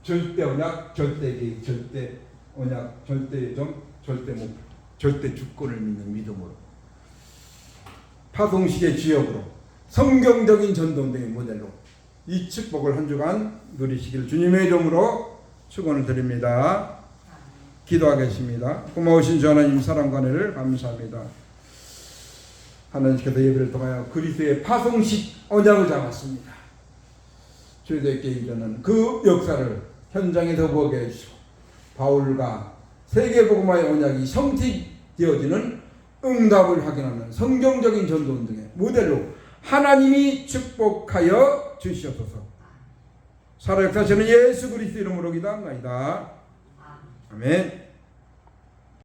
절대 언약, 절대 계획, 절대 언약, 절대 예정, 절대 목표, 절대 주권을 믿는 믿음으로 파송식의 주역으로 성경적인 전도운동의 모델로 이 축복을 한 주간 누리시길 주님의 이름으로 축원을 드립니다. 기도하겠습니다. 고마우신 주 하나님 사랑과 은혜를 감사합니다. 하나님께서 예배를 통하여 그리스도의 파송식 언약을 잡았습니다. 주님께 이르는 그 역사를 현장에서 보게 해주시고 바울과 세계복음화의 언약이 성취되어지는 응답을 확인하는 성경적인 전도운동의 모델로 하나님이 축복하여 주시옵소서. 살아역사하시는 예수 그리스도 이름으로 기도합니다. 아멘.